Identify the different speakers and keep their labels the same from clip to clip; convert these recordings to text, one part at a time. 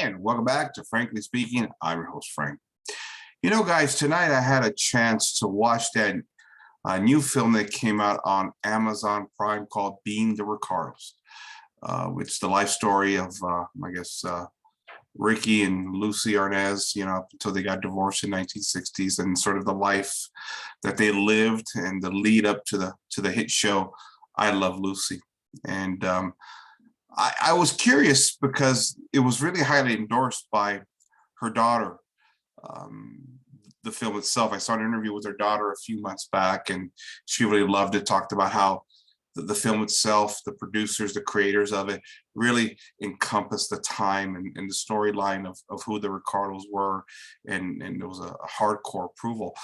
Speaker 1: And welcome back to Frankly Speaking. I'm your host, Frank. You know, guys, tonight I had a chance to watch that new film that came out on Amazon Prime called Being the Ricardos. It's the life story of, Ricky and Lucy Arnaz, up until they got divorced in 1960s, and sort of the life that they lived and the lead up to the hit show I Love Lucy. And I was curious because it was really highly endorsed by her daughter. The film itself, I saw an interview with her daughter a few months back, and she really loved it. Talked about how the film itself, the producers, the creators of it, really encompassed the time and the storyline of who the Ricardos were, and there was a hardcore approval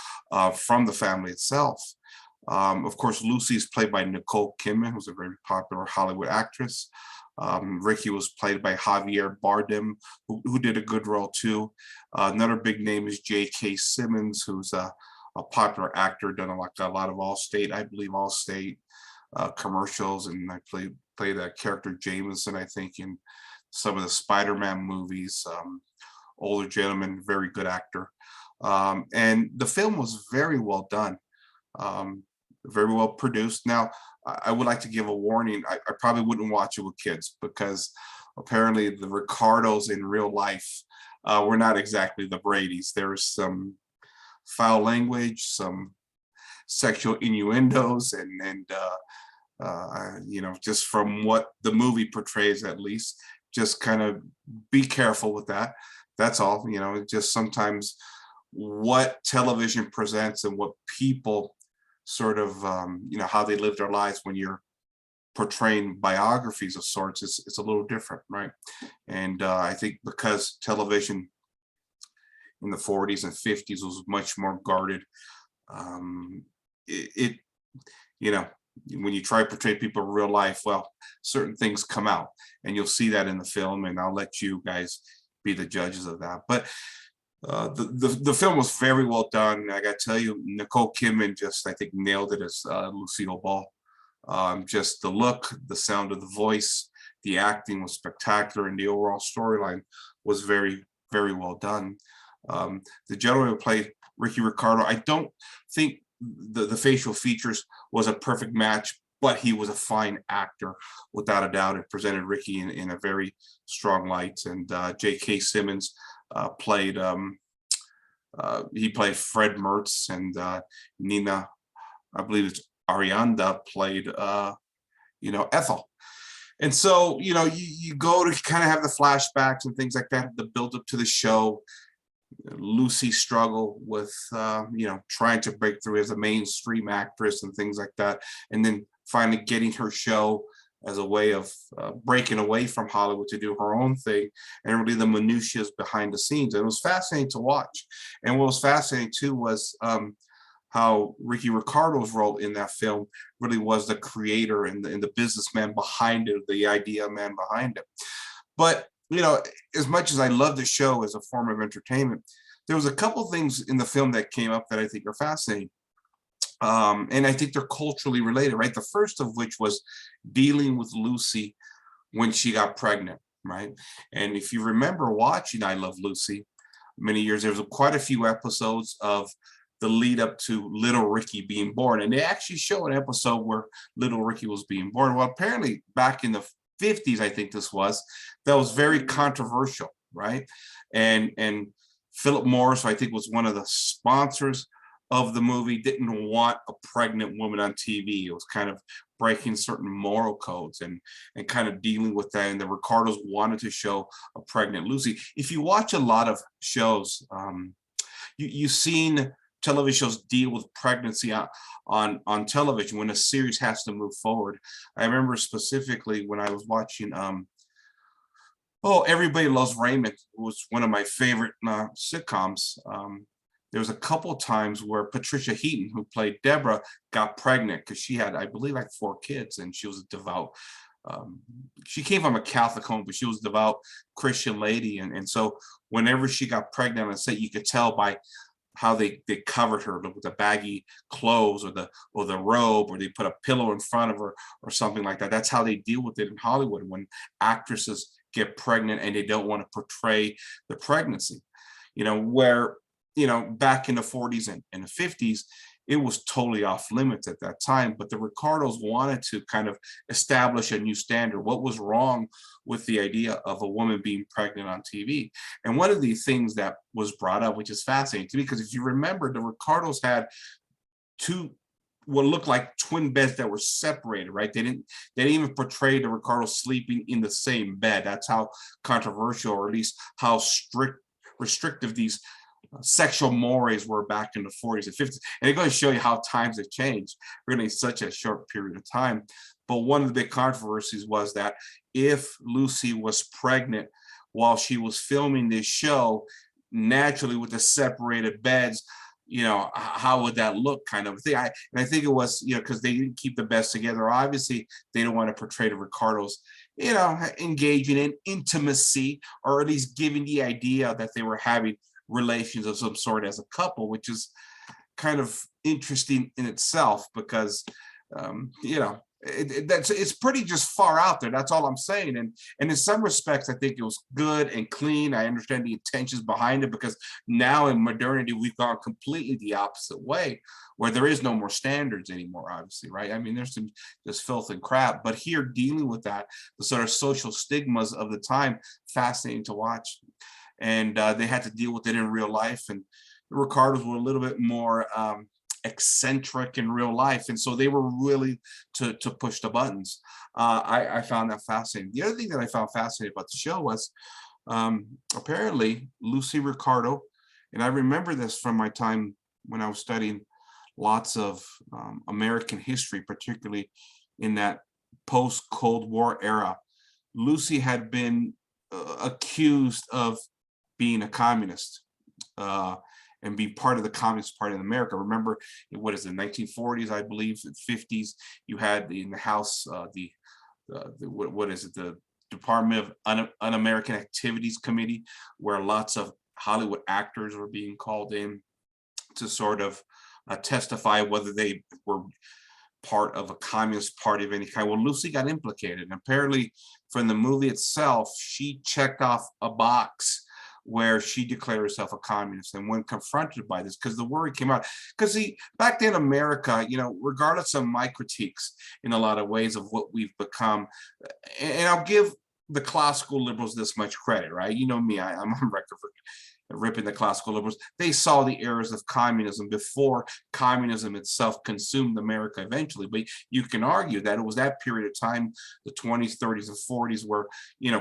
Speaker 1: from the family itself. Of course, Lucy's played by Nicole Kidman, who's a very popular Hollywood actress. Ricky was played by Javier Bardem, who did a good role too. Another big name is J.K. Simmons, who's a popular actor, done a lot of Allstate commercials, and I played that character Jameson, I think, in some of the Spider-Man movies. Older gentleman, very good actor. And the film was very well done, very well produced. Now, I would like to give a warning. I probably wouldn't watch it with kids, because apparently the Ricardos in real life were not exactly the Bradys. There's some foul language, some sexual innuendos, and just from what the movie portrays, at least, just kind of be careful with that. That's all. Just sometimes what television presents and what people sort of how they live their lives when you're portraying biographies of sorts, it's a little different, right? And I think because television in the 40s and 50s was much more guarded, when you try to portray people in real life, well, certain things come out, and you'll see that in the film, and I'll let you guys be the judges of that. But the film was very well done. I got to tell you, Nicole Kidman just, I think, nailed it as Lucille Ball. Just the look, the sound of the voice, the acting was spectacular, and the overall storyline was very, very well done. The gentleman who played Ricky Ricardo, I don't think the facial features was a perfect match, but he was a fine actor, without a doubt. It presented Ricky in a very strong light. And J.K. Simmons played Fred Mertz, and Nina, I believe it's Arianda, played Ethel. And so you go to kind of have the flashbacks and things like that, the build up to the show. Lucy struggle with trying to break through as a mainstream actress and things like that, and then finally getting her show as a way of breaking away from Hollywood to do her own thing, and really the minutiae behind the scenes. And it was fascinating to watch. And what was fascinating too was how Ricky Ricardo's role in that film really was the creator and the businessman behind it, the idea man behind it. But as much as I love the show as a form of entertainment, there was a couple things in the film that came up that I think are fascinating. And I think they're culturally related, right? The first of which was dealing with Lucy when she got pregnant, right? And if you remember watching I Love Lucy many years, there was quite a few episodes of the lead up to little Ricky being born. And they actually show an episode where little Ricky was being born. Well, apparently back in the 50s, I think that was very controversial, right? And Philip Morris, I think, was one of the sponsors of the movie, didn't want a pregnant woman on TV. It was kind of breaking certain moral codes and kind of dealing with that. And the Ricardos wanted to show a pregnant Lucy. If you watch a lot of shows, you've seen television shows deal with pregnancy on television when a series has to move forward. I remember specifically when I was watching Everybody Loves Raymond. It was one of my favorite sitcoms. There was a couple times where Patricia Heaton, who played Deborah, got pregnant because she had, I believe, like 4 kids, and she was a devout. She came from a Catholic home, but she was a devout Christian lady, and so whenever she got pregnant on set, you could tell by how they covered her with the baggy clothes or the robe, or they put a pillow in front of her or something like that. That's how they deal with it in Hollywood when actresses get pregnant and they don't want to portray the pregnancy. Where, back in the 40s and the 50s, it was totally off limits at that time. But the Ricardos wanted to kind of establish a new standard. What was wrong with the idea of a woman being pregnant on TV? And one of the things that was brought up, which is fascinating to me, because if you remember, the Ricardos had two what looked like twin beds that were separated, right? They didn't even portray the Ricardos sleeping in the same bed. That's how controversial, or at least how restrictive these sexual mores were back in the 40s and 50s. And it's going to show you how times have changed really in such a short period of time. But one of the big controversies was that if Lucy was pregnant while she was filming this show, naturally with the separated beds, how would that look, kind of thing. And I think it was, because they didn't keep the beds together. Obviously, they don't want to portray the Ricardos, engaging in intimacy, or at least giving the idea that they were having relations of some sort as a couple, which is kind of interesting in itself, because it's pretty just far out there. That's all I'm saying. And in some respects, I think it was good and clean. I understand the intentions behind it, because now in modernity, we've gone completely the opposite way, where there is no more standards anymore, obviously, right? I mean, there's some just filth and crap, but here, dealing with that, the sort of social stigmas of the time, fascinating to watch. And they had to deal with it in real life. And the Ricardos were a little bit more eccentric in real life, and so they were willing to push the buttons. I found that fascinating. The other thing that I found fascinating about the show was apparently Lucy Ricardo, and I remember this from my time when I was studying lots of American history, particularly in that post-Cold War era. Lucy had been accused of being a communist. And be part of the Communist Party in America. Remember, what is it, 1940s, I believe, 50s, you had in the House, what is it, the Department of Un-American Activities Committee, where lots of Hollywood actors were being called in to sort of testify whether they were part of a communist party of any kind. Well, Lucy got implicated. And apparently, from the movie itself, she checked off a box where she declared herself a communist. And when confronted by this, because the word came out, because back then America, regardless of my critiques in a lot of ways of what we've become, and I'll give the classical liberals this much credit, right? You know me, I'm on record for ripping the classical liberals. They saw the errors of communism before communism itself consumed America eventually. But you can argue that it was that period of time, the 20s, 30s, and 40s, where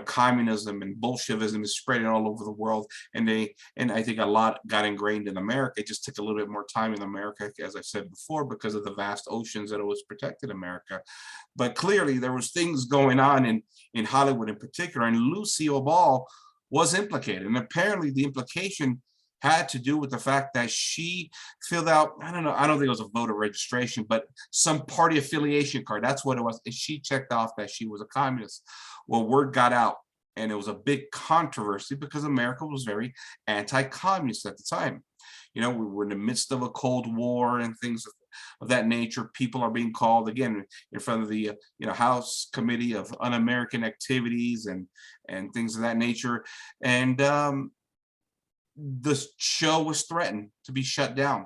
Speaker 1: communism and Bolshevism is spreading all over the world, and I think a lot got ingrained in America. It just took a little bit more time in America, as I said before, because of the vast oceans that always protected America. But clearly there was things going on in Hollywood in particular, and Lucy Oball was implicated. And apparently the implication had to do with the fact that she filled out, I don't think it was a voter registration, but some party affiliation card. That's what it was. And she checked off that she was a communist. Well, word got out, and it was a big controversy because America was very anti-communist at the time. We were in the midst of a Cold War and things of that nature. People are being called again in front of the House Committee of Un-American Activities and things of that nature. And the show was threatened to be shut down,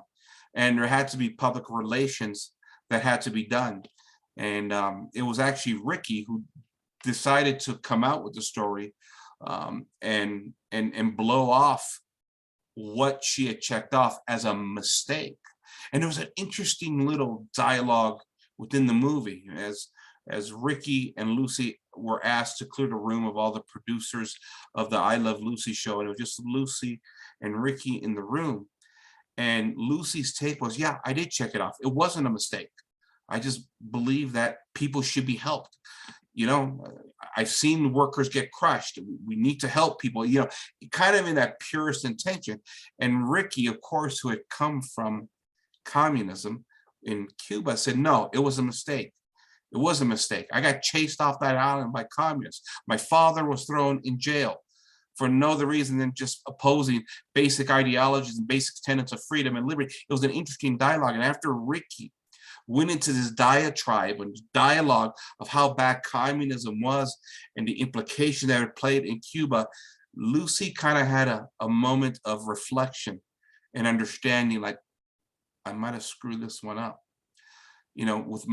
Speaker 1: and there had to be public relations that had to be done. And it was actually Ricky who decided to come out with the story and blow off what she had checked off as a mistake. And there was an interesting little dialogue within the movie as Ricky and Lucy were asked to clear the room of all the producers of the I Love Lucy show. And it was just Lucy and Ricky in the room. And Lucy's take was, yeah, I did check it off. It wasn't a mistake. I just believe that people should be helped. I've seen workers get crushed. We need to help people, kind of in that purest intention. And Ricky, of course, who had come from communism in Cuba, said, no, it was a mistake. It was a mistake. I got chased off that island by communists. My father was thrown in jail for no other reason than just opposing basic ideologies and basic tenets of freedom and liberty. It was an interesting dialogue. And after Ricky went into this diatribe and dialogue of how bad communism was and the implication that it played in Cuba, Lucy kind of had a moment of reflection and understanding, like, I might have screwed this one up, with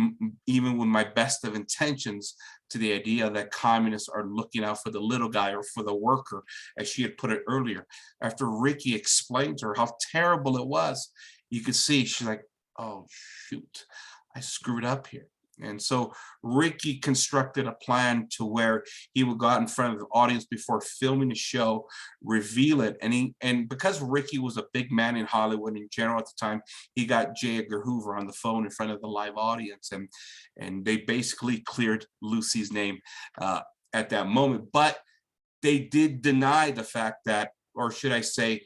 Speaker 1: even with my best of intentions, to the idea that communists are looking out for the little guy or for the worker, as she had put it earlier. After Ricky explained to her how terrible it was, you could see she's like, oh, shoot, I screwed up here. And so Ricky constructed a plan to where he would go out in front of the audience before filming the show, reveal it. And because Ricky was a big man in Hollywood in general at the time, he got J. Edgar Hoover on the phone in front of the live audience. And they basically cleared Lucy's name at that moment. But they did deny the fact that, or should I say,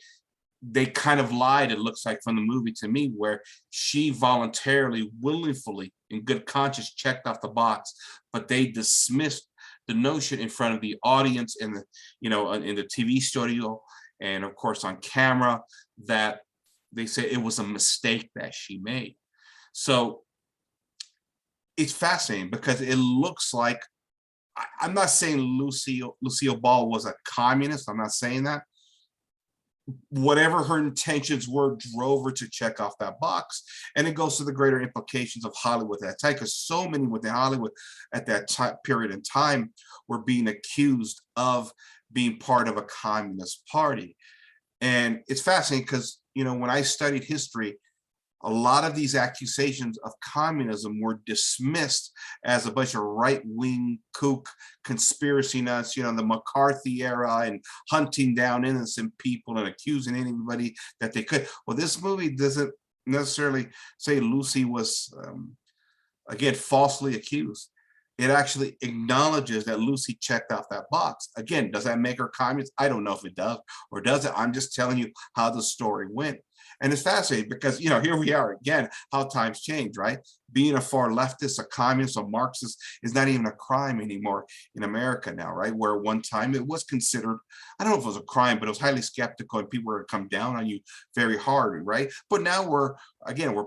Speaker 1: they kind of lied, it looks like, from the movie to me, where she voluntarily, willfully, in good conscience checked off the box, but they dismissed the notion in front of the audience in the, in the TV studio and of course on camera, that they said it was a mistake that she made. So it's fascinating because it looks like, I'm not saying Lucille Ball was a communist, I'm not saying that. Whatever her intentions were drove her to check off that box. And it goes to the greater implications of Hollywood at that time, because so many within Hollywood at that period in time were being accused of being part of a communist party. And it's fascinating because, when I studied history, a lot of these accusations of communism were dismissed as a bunch of right-wing kook conspiracy nuts, the McCarthy era, and hunting down innocent people and accusing anybody that they could. Well, this movie doesn't necessarily say Lucy was, again, falsely accused. It actually acknowledges that Lucy checked off that box. Again, does that make her communist? I don't know if it does or does it. I'm just telling you how the story went. And it's fascinating because, here we are again, how times change, right? Being a far leftist, a communist, a Marxist is not even a crime anymore in America now, right? Where at one time it was considered, I don't know if it was a crime, but it was highly skeptical and people were to come down on you very hard, right? But now we're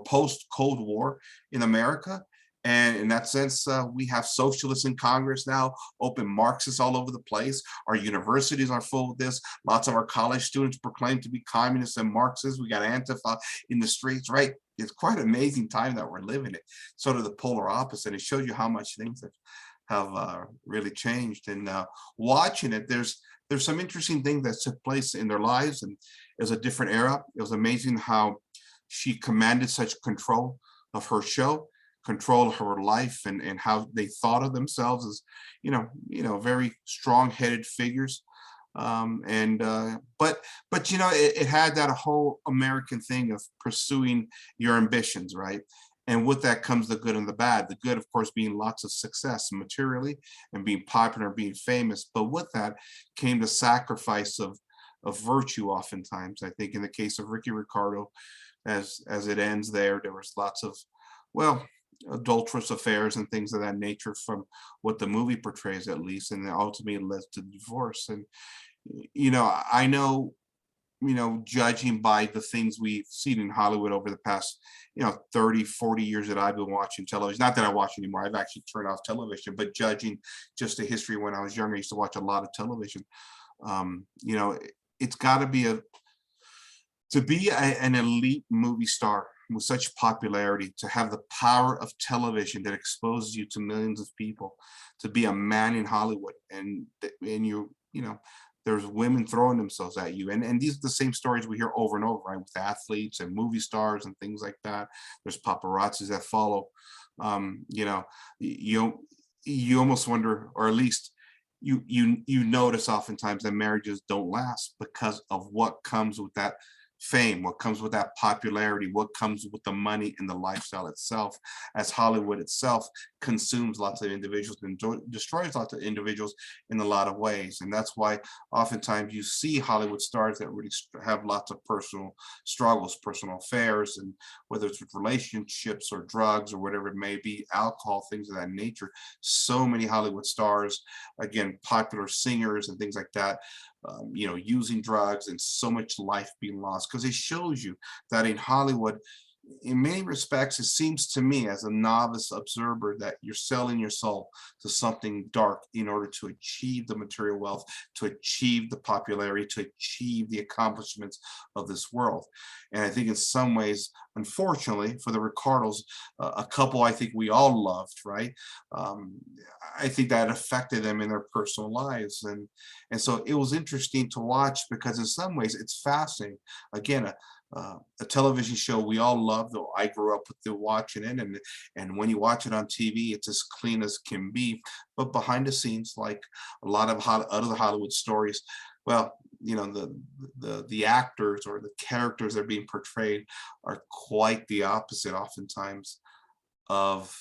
Speaker 1: post-Cold War in America. And in that sense, we have socialists in Congress now, open Marxists all over the place. Our universities are full of this. Lots of our college students proclaim to be communists and Marxists. We got Antifa in the streets, right? It's quite an amazing time that we're living in. Sort of the polar opposite. It shows you how much things have really changed. And watching it, there's some interesting things that took place in their lives. And it was a different era. It was amazing how she commanded such control of her show, control her life, and how they thought of themselves as, very strong-headed figures. But it had that whole American thing of pursuing your ambitions, right? And with that comes the good and the bad. The good, of course, being lots of success materially and being popular, being famous. But with that came the sacrifice of virtue oftentimes. I think in the case of Ricky Ricardo, as it ends there was lots of, adulterous affairs and things of that nature from what the movie portrays, at least, and ultimately it led to divorce. And I know, judging by the things we've seen in Hollywood over the past 30, 40 years that I've been watching television, not that I watch anymore, I've actually turned off television, but judging just the history when I was younger, I used to watch a lot of television. It's got to be an elite movie star with such popularity, to have the power of television that exposes you to millions of people, to be a man in Hollywood, and there's women throwing themselves at you, and these are the same stories we hear over and over, right, with athletes and movie stars and things like that. There's paparazzis that follow. You almost wonder, or at least you notice oftentimes that marriages don't last because of what comes with that fame, what comes with that popularity, what comes with the money and the lifestyle itself, as Hollywood itself consumes lots of individuals and destroys lots of individuals in a lot of ways. And that's why oftentimes you see Hollywood stars that really have lots of personal struggles, personal affairs, and whether it's with relationships or drugs or whatever it may be, alcohol, things of that nature. So many Hollywood stars, again, popular singers and things like that, using drugs, and so much life being lost, because it shows you that in Hollywood, in many respects, it seems to me as a novice observer that you're selling your soul to something dark in order to achieve the material wealth, to achieve the popularity, to achieve the accomplishments of this world. And I think in some ways, unfortunately, for the Ricardos, a couple I think we all loved, right? Um, I think that affected them in their personal lives. And so it was interesting to watch because in some ways it's fascinating. Again, a television show we all love, though I grew up with the watching it, and when you watch it on TV, it's as clean as can be. But behind the scenes, like a lot of other Hollywood stories, well, you know, the actors or the characters that are being portrayed are quite the opposite, oftentimes, of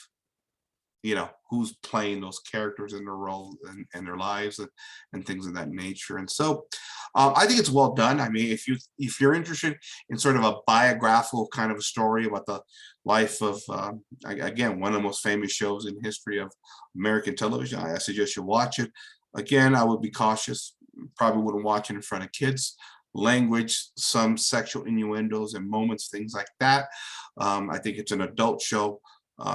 Speaker 1: who's playing those characters in their role and their lives and things of that nature. And so I think it's well done. I mean, if you're interested in sort of a biographical kind of a story about the life of again, one of the most famous shows in history of American television, I suggest you watch it. Again, I would be cautious, probably wouldn't watch it in front of kids. Language, some sexual innuendos and moments, things like that. I think it's an adult show.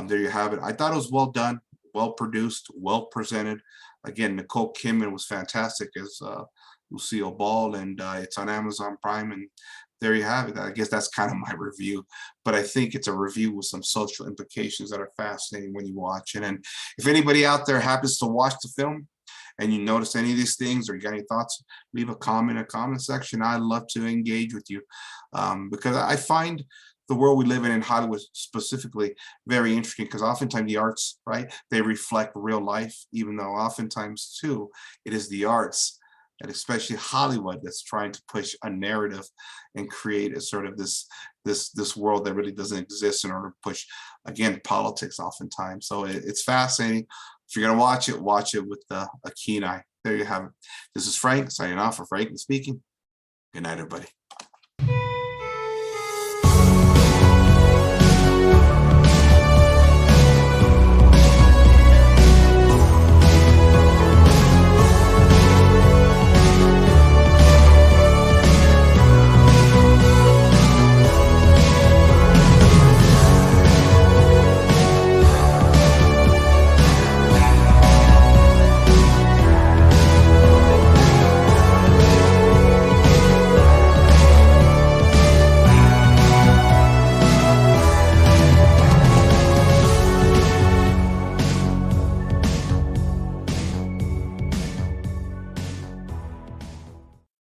Speaker 1: There you have it. I thought it was well done, well produced, well presented. Again, Nicole Kidman was fantastic as Lucille Ball, and it's on Amazon Prime. And there you have it. I guess that's kind of my review, but I think it's a review with some social implications that are fascinating when you watch it. And if anybody out there happens to watch the film and you notice any of these things or you got any thoughts, leave a comment in the comment section. I'd love to engage with you because I find the world we live in Hollywood specifically very interesting, because oftentimes the arts, right, they reflect real life, even though oftentimes too it is the arts, and especially Hollywood, that's trying to push a narrative and create a sort of this world that really doesn't exist in order to push, again, politics oftentimes. So it's fascinating. If you're going to watch it with a keen eye. There you have it. This is Frank signing off for Frank and Speaking. Good night, everybody.